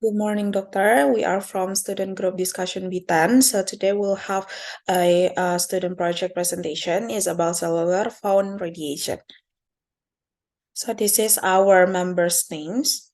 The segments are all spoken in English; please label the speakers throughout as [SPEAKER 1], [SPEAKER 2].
[SPEAKER 1] Good morning, doctor. We are from student group discussion B10. So today we'll have a student project presentation is about cellular phone radiation. So this is our members' names.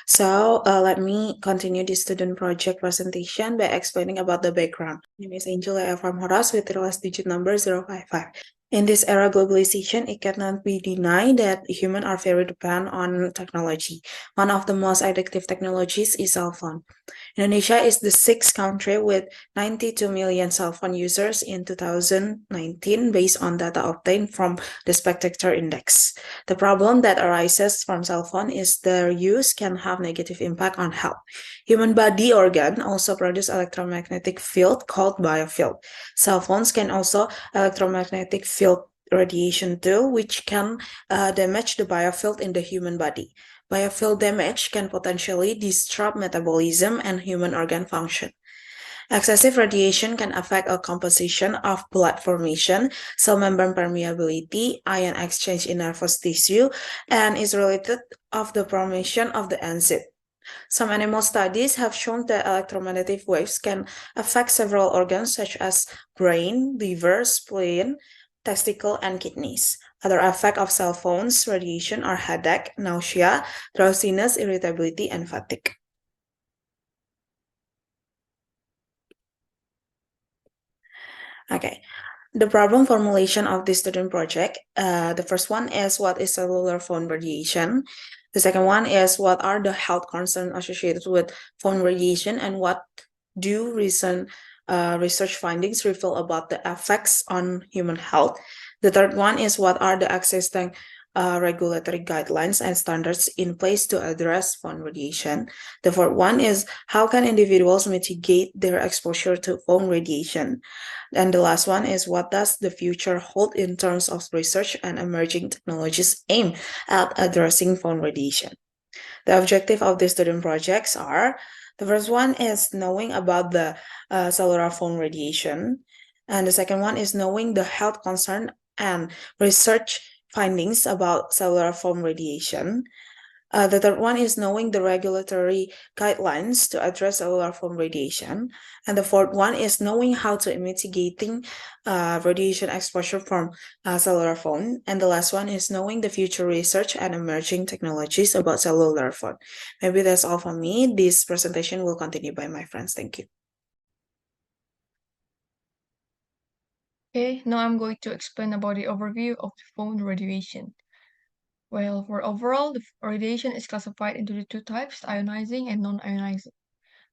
[SPEAKER 1] So let me continue the student project presentation by explaining about the background. My name is Angela from Horas with the last digit number 055. In this era globalization, it cannot be denied that humans are very dependent on technology. One of the most addictive technologies is cell phone. Indonesia is the sixth country with 92 million cell phone users in 2019 based on data obtained from the Spectator Index. The problem that arises from cell phone is their use can have negative impact on health. Human body organ also produce electromagnetic field called biofield. Cell phones can also electromagnetic field radiation too, which can damage the biofield in the human body. Biofield damage can potentially disrupt metabolism and human organ function. Excessive radiation can affect a composition of blood formation, cell membrane permeability, ion exchange in nervous tissue, and is related of the formation of the enzyme. Some animal studies have shown that electromagnetic waves can affect several organs such as brain, liver, spleen, testicle, and kidneys. Other effects of cell phones radiation are headache, nausea, drowsiness, irritability, and fatigue. Okay, the problem formulation of this student project, the first one is what is cellular phone radiation. The second one is what are the health concerns associated with phone radiation and what do recent research findings reveal about the effects on human health. The third one is what are the existing regulatory guidelines and standards in place to address phone radiation. The fourth one is how can individuals mitigate their exposure to phone radiation. And the last one is what does the future hold in terms of research and emerging technologies aimed at addressing phone radiation. The objective of the student projects are, the first one is knowing about the cellular phone radiation. And the second one is knowing the health concern and research findings about cellular phone radiation. The third one is knowing the regulatory guidelines to address cellular phone radiation. And the fourth one is knowing how to mitigating radiation exposure from cellular phone. And the last one is knowing the future research and emerging technologies about cellular phone. Maybe that's all from me. This presentation will continue by my friends. Thank you.
[SPEAKER 2] Okay, now I'm going to explain about the overview of the phone radiation. Well, for overall, the radiation is classified into the two types, ionizing and non-ionizing.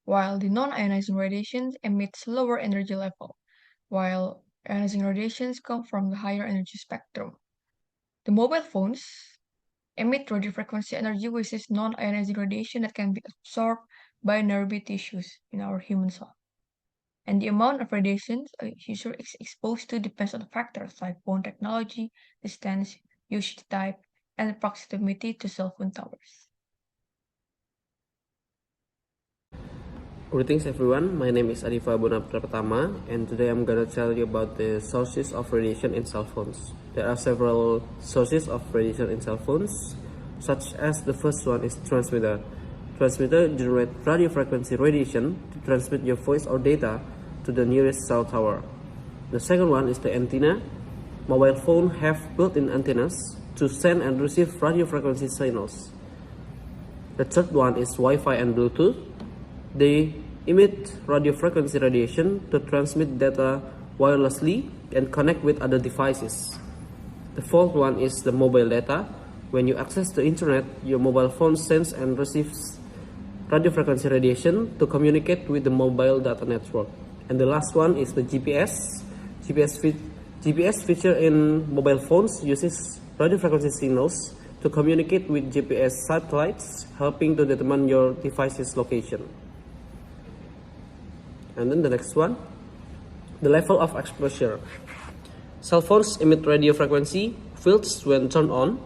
[SPEAKER 2] While the non-ionizing radiations emits lower energy level, while ionizing radiations come from the higher energy spectrum. The mobile phones emit radiofrequency energy, which is non-ionizing radiation that can be absorbed by nervy tissues in our human cell. And the amount of radiation a user is exposed to depends on factors like phone technology, distance, usage type, and proximity to cell phone towers.
[SPEAKER 3] Greetings everyone, my name is Adifa Bonapratama and today I'm gonna tell you about the sources of radiation in cell phones. There are several sources of radiation in cell phones, such as the first one is transmitter. Transmitter generates radio frequency radiation to transmit your voice or data to the nearest cell tower. The second one is the antenna. Mobile phones have built-in antennas to send and receive radio frequency signals. The third one is Wi-Fi and Bluetooth. They emit radio frequency radiation to transmit data wirelessly and connect with other devices. The fourth one is the mobile data. When you access the internet, your mobile phone sends and receives radio frequency radiation to communicate with the mobile data network. And the last one is the GPS. GPS feature in mobile phones uses radio frequency signals to communicate with GPS satellites, helping to determine your device's location. And then the next one, the level of exposure. Cell phones emit radio frequency fields when turned on,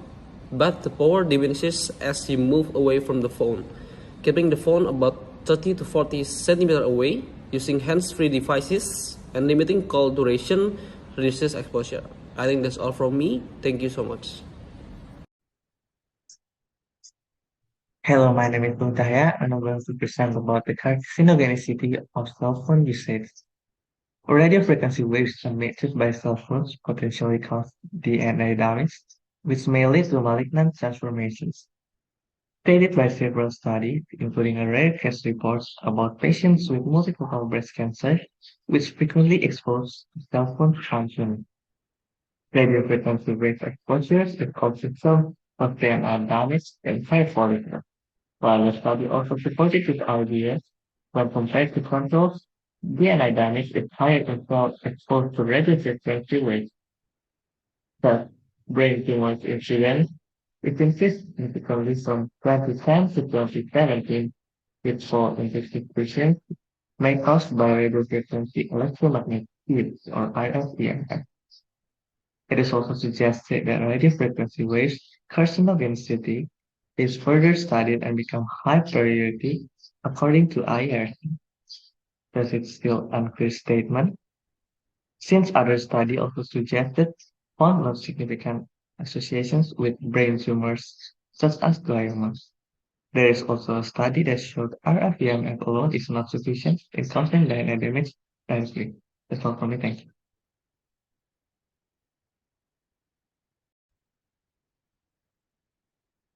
[SPEAKER 3] but the power diminishes as you move away from the phone. Keeping the phone about 30 to 40 centimeters away, using hands-free devices, and limiting call duration reduces exposure. I think that's all from me. Thank you so much.
[SPEAKER 4] Hello, my name is Udayana, and I'm going to present about the carcinogenicity of cell phone usage. Radio frequency waves emitted by cell phones potentially cause DNA damage, which may lead to malignant transformations. Stated by several studies, including a rare case report about patients with multiple breast cancer, which frequently exposed to cell phone functioning. Radio frequency wave exposures can cause some of DNA damage and hair follicles. While the study also supported with ideas when compared to controls, DNA damage is higher when exposed to radio-frequency waves. Thus, brain tumors incidence it increased significantly from 2010 to 2017, with 4 in 60% may caused by radio-frequency electromagnetic fields or RFEMF. It is also suggested that radio-frequency waves carcinogenicity is further studied and become high priority according to IRC. Does it still unclear statement? Since other study also suggested found no significant associations with brain tumors such as gliomas. There is also a study that showed RFEMF alone is not sufficient in causing DNA damage directly. That's all from me. Thank you.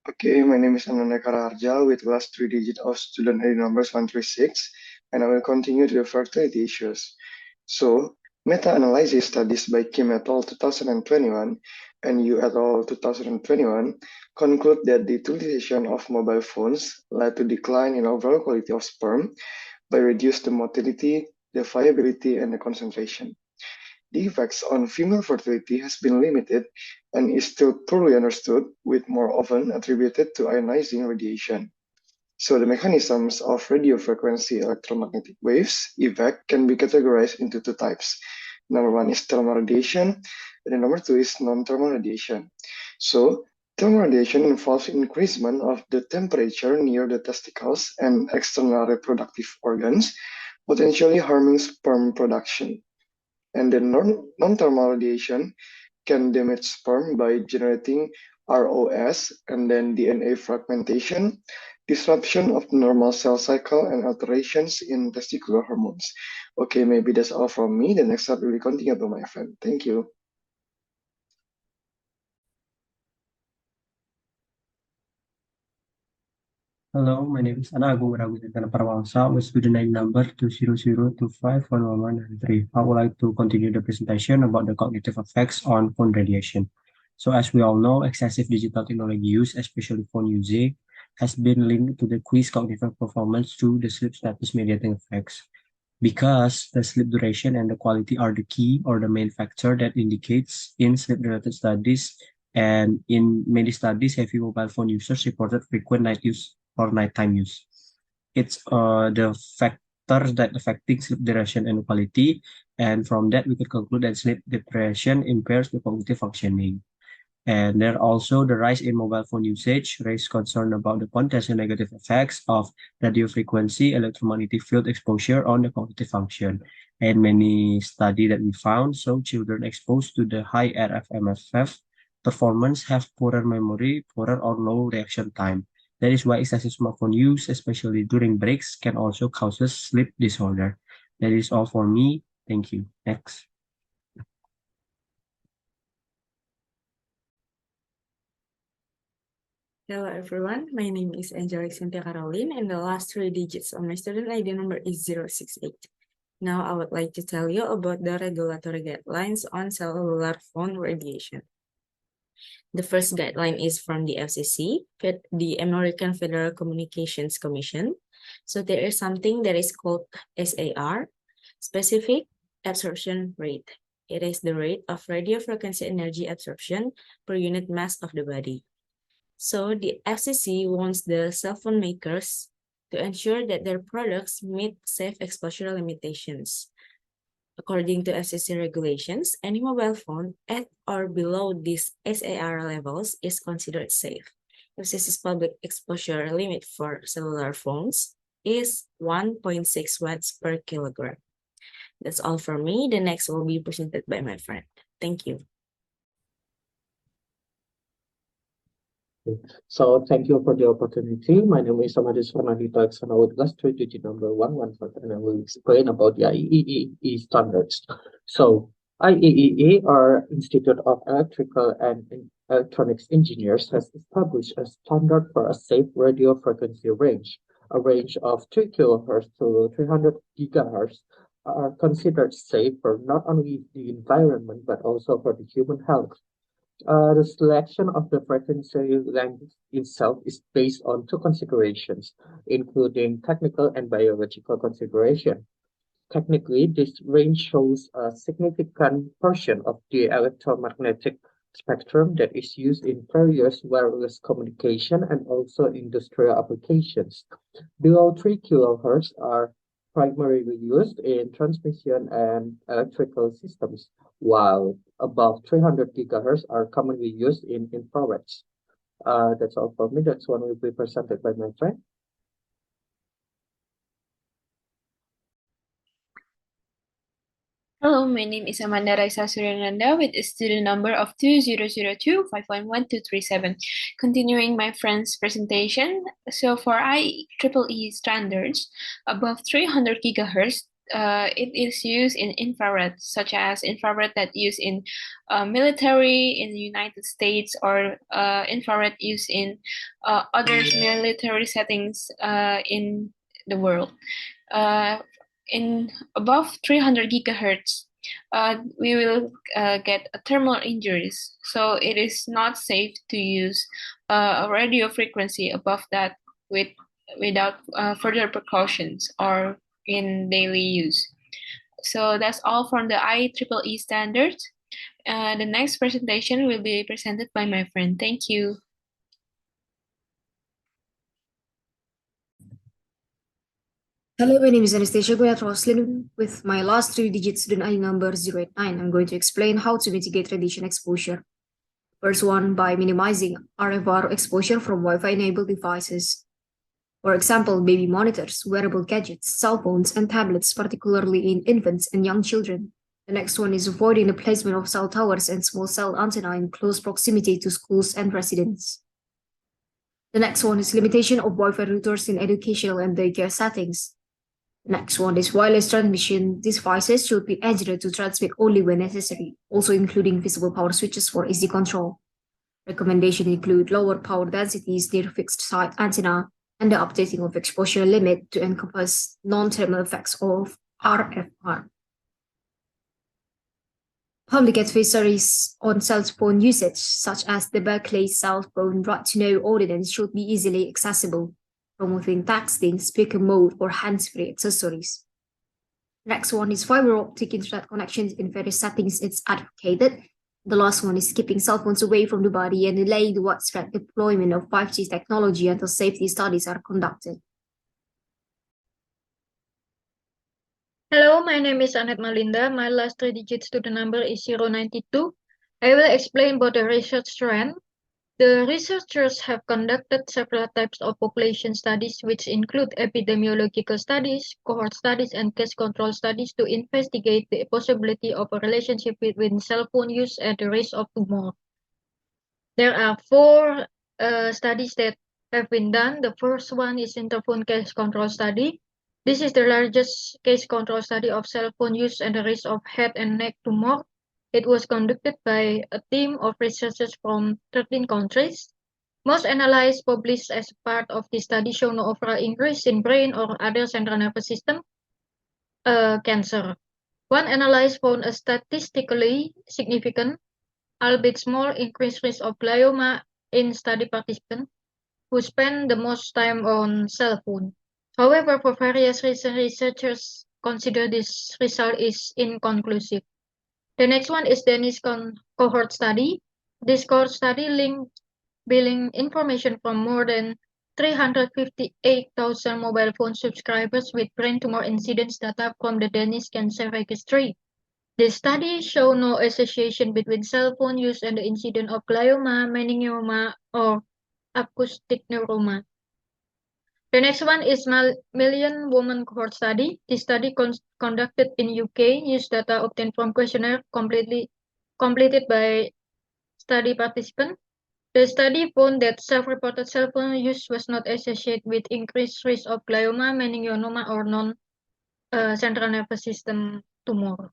[SPEAKER 5] Okay, my name is Ananda Karaharja with last 3 digits of student ID numbers 136, and I will continue to the fertility issues. So, meta-analysis studies by Kim et al. 2021 and Yu et al. 2021 conclude that the utilization of mobile phones led to decline in overall quality of sperm by reduced the motility, the viability, and the concentration. The effects on female fertility has been limited and is still poorly understood, with more often attributed to ionizing radiation. So the mechanisms of radiofrequency electromagnetic waves, EVAC, can be categorized into two types. Number one is thermal radiation, and number two is non-thermal radiation. So thermal radiation involves increasement of the temperature near the testicles and external reproductive organs, potentially harming sperm production. And the non-thermal radiation can damage sperm by generating ROS and then DNA fragmentation, disruption of the normal cell cycle, and alterations in testicular hormones. Okay, maybe that's all from me. The next step will be continue to my friend. Thank you.
[SPEAKER 6] Hello, my name is Ana Agung Ragunathana Parwangsa with student ID number 200251193. I would like to continue the presentation about the cognitive effects on phone radiation. So as we all know, excessive digital technology use, especially phone usage, has been linked to decreased cognitive performance through the sleep status mediating effects. Because the sleep duration and the quality are the key or the main factor that indicates in sleep-related studies, and in many studies, heavy mobile phone users reported frequent night use or nighttime use. It's the factors that affecting sleep duration and quality, and from that we could conclude that sleep depression impairs the cognitive functioning. And there also the rise in mobile phone usage raised concern about the potential negative effects of radio frequency electromagnetic field exposure on the cognitive function. And many study that we found show children exposed to the high RFMFF performance have poorer memory, poorer or low reaction time. That is why excessive smartphone use, especially during breaks, can also causes sleep disorder. That is all for me. Thank you. Next.
[SPEAKER 7] Hello everyone, my name is Angelic Cynthia Caroline and the last 3 digits of my student ID number is 068. Now I would like to tell you about the regulatory guidelines on cellular phone radiation. The first guideline is from the FCC, the American Federal Communications Commission. So there is something that is called SAR, specific absorption rate. It is the rate of radio frequency energy absorption per unit mass of the body. So the FCC wants the cell phone makers to ensure that their products meet safe exposure limitations. According to FCC regulations, any mobile phone at or below these SAR levels is considered safe. FCC's public exposure limit for cellular phones is 1.6 watts per kilogram. That's all for me. The next will be presented by my friend. Thank you.
[SPEAKER 8] So thank you for the opportunity. My name is Samadhi Swarnadita and I would last digit number 115 and I will explain about the IEEE standards. So IEEE, or Institute of Electrical and Electronics Engineers, has established a standard for a safe radio frequency range. A range of 3 kilohertz to 300 gigahertz are considered safe for not only the environment but also for the human health. The selection of the frequency length itself is based on two considerations, including technical and biological consideration. Technically, this range shows a significant portion of the electromagnetic spectrum that is used in various wireless communication and also industrial applications. Below 3 kilohertz are primarily used in transmission and electrical systems, while above 300 gigahertz are commonly used in infrareds. That's all for me. That's one will be presented by my friend.
[SPEAKER 9] Hello, my name is Amanda Raisa Suryananda with a student number of 2002-511-237. Continuing my friend's presentation, so for IEEE standards, above 300 gigahertz, it is used in infrared, such as infrared that used in military in the United States or infrared used in other military settings in the world. In above 300 gigahertz, we will get thermal injuries. So it is not safe to use a radio frequency above that without further precautions or in daily use. So that's all from the IEEE standards. The next presentation will be presented by my friend. Thank you.
[SPEAKER 10] Hello, my name is Anastasia Goyat Roslin with my last three digits student ID number 089. I'm going to explain how to mitigate radiation exposure. First one, by minimizing RFR exposure from Wi-Fi enabled devices. For example, baby monitors, wearable gadgets, cell phones, and tablets, particularly in infants and young children. The next one is avoiding the placement of cell towers and small cell antenna in close proximity to schools and residents. The next one is limitation of Wi-Fi routers in educational and daycare settings. The next one is wireless transmission devices should be engineered to transmit only when necessary, also including visible power switches for easy control. Recommendations include lower power densities near fixed site antenna and the updating of exposure limit to encompass non-thermal effects of RFR. Public advisories on cell phone usage, such as the Berkeley Cell Phone Right to Know Ordinance, should be easily accessible, promoting texting, speaker mode, or hands-free accessories. Next one is fiber optic internet connections in various settings it's advocated. The last one is keeping cell phones away from the body and delaying the widespread deployment of 5G technology until safety studies are conducted.
[SPEAKER 2] Hello, my name is Annette Malinda. My last three-digit student number is 092. I will explain about the research trend. The researchers have conducted several types of population studies, which include epidemiological studies, cohort studies, and case control studies to investigate the possibility of a relationship between cell phone use and the risk of tumor. There are four studies that have been done. The first one is interphone case control study. This is the largest case control study of cell phone use and the risk of head and neck tumor. It was conducted by a team of researchers from 13 countries. Most analyses published as part of the study show no overall increase in brain or other central nervous system cancer. One analysis found a statistically significant, albeit small, increased risk of glioma in study participants who spend the most time on cell phone. However, for various reasons, researchers consider this result is inconclusive. The next one is Danish cohort study. This cohort study linked billing information from more than 358,000 mobile phone subscribers with brain tumor incidence data from the Danish Cancer Registry. The study showed no association between cell phone use and the incidence of glioma, meningioma, or acoustic neuroma. The next one is Million Woman Cohort Study. This study conducted in UK used data obtained from questionnaire completed by study participants. The study found that self-reported cell phone use was not associated with increased risk of glioma, meningioma, or non-central nervous system tumor.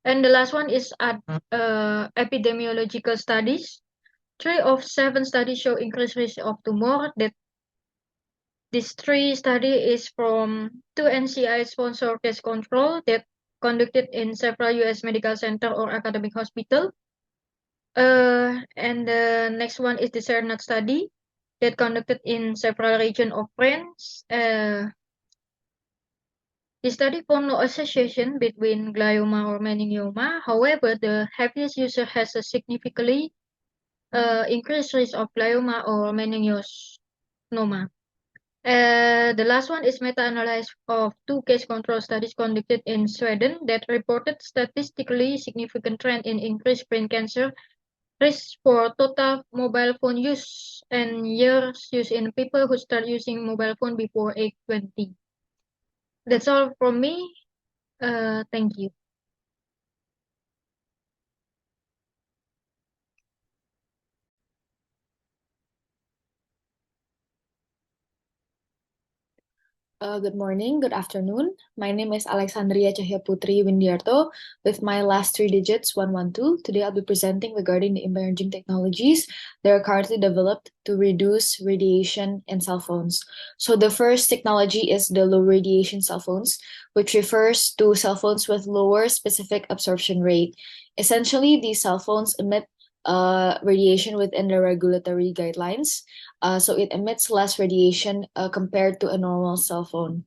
[SPEAKER 2] And the last one is epidemiological studies. 3 of 7 studies show increased risk of tumor. That this 3 study is from 2 NCI-sponsored case control that conducted in several U.S. medical center or academic hospital. And the next one is the CERNAT study that conducted in several regions of France. The study found no association between glioma or meningioma. However, the heaviest user has a significantly increased risk of glioma or meningioma. The last one is meta-analysis of 2 case control studies conducted in Sweden that reported statistically significant trend in increased brain cancer risk for total mobile phone use and years use in people who start using mobile phone before age 20. That's all from me. Thank you.
[SPEAKER 11] Good morning, good afternoon. My name is Alexandria Cahya Putri Windiarto with my last 3 digits 112. Today I'll be presenting regarding the emerging technologies that are currently developed to reduce radiation in cell phones. So the first technology is the low radiation cell phones, which refers to cell phones with lower specific absorption rate. Essentially, these cell phones emit radiation within the regulatory guidelines. So it emits less radiation compared to a normal cell phone.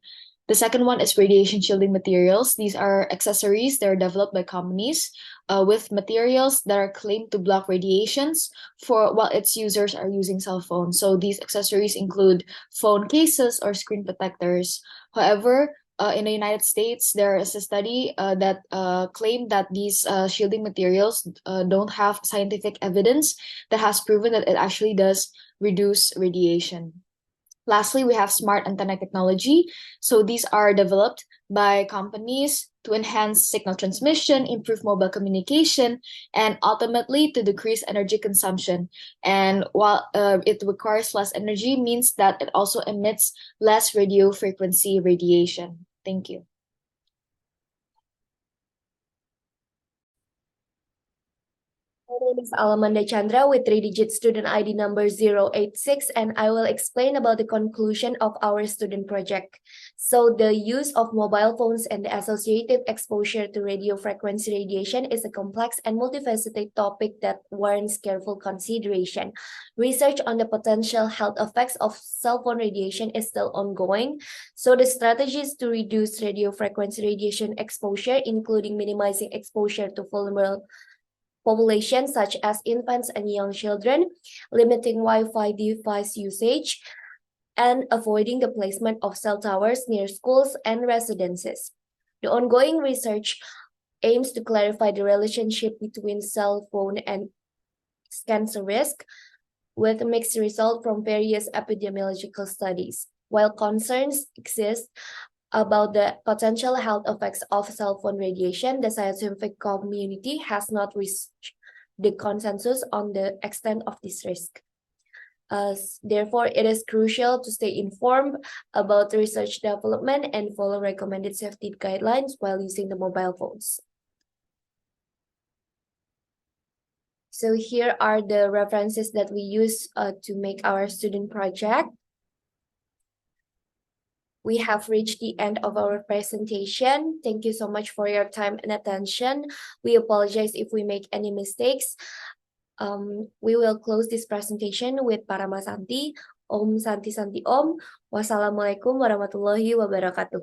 [SPEAKER 11] The second one is radiation shielding materials. These are accessories that are developed by companies with materials that are claimed to block radiations for while its users are using cell phones. So these accessories include phone cases or screen protectors. However, in the United States, there is a study that claimed that these shielding materials don't have scientific evidence that has proven that it actually does reduce radiation. Lastly, we have smart antenna technology. So these are developed by companies to enhance signal transmission, improve mobile communication, and ultimately to decrease energy consumption. And while it requires less energy, means that it also emits less radio frequency radiation. Thank you.
[SPEAKER 12] My name is Alamanda Chandra with 3-digit student ID number 086, and I will explain about the conclusion of our student project. So the use of mobile phones and the associated exposure to radio frequency radiation is a complex and multifaceted topic that warrants careful consideration. Research on the potential health effects of cell phone radiation is still ongoing. So the strategies to reduce radio frequency radiation exposure, including minimizing exposure to vulnerable populations such as infants and young children, limiting Wi-Fi device usage, and avoiding the placement of cell towers near schools and residences. The ongoing research aims to clarify the relationship between cell phone and cancer risk, with mixed results from various epidemiological studies. While concerns exist about the potential health effects of cell phone radiation, the scientific community has not reached the consensus on the extent of this risk. Therefore, it is crucial to stay informed about the research development and follow recommended safety guidelines while using the mobile phones. So here are the references that we use to make our student project. We have reached the end of our presentation. Thank you so much for your time and attention. We apologize if we make any mistakes. We will close this presentation with Parama Santi. Om Santi Santi Om. Wassalamualaikum warahmatullahi wabarakatuh.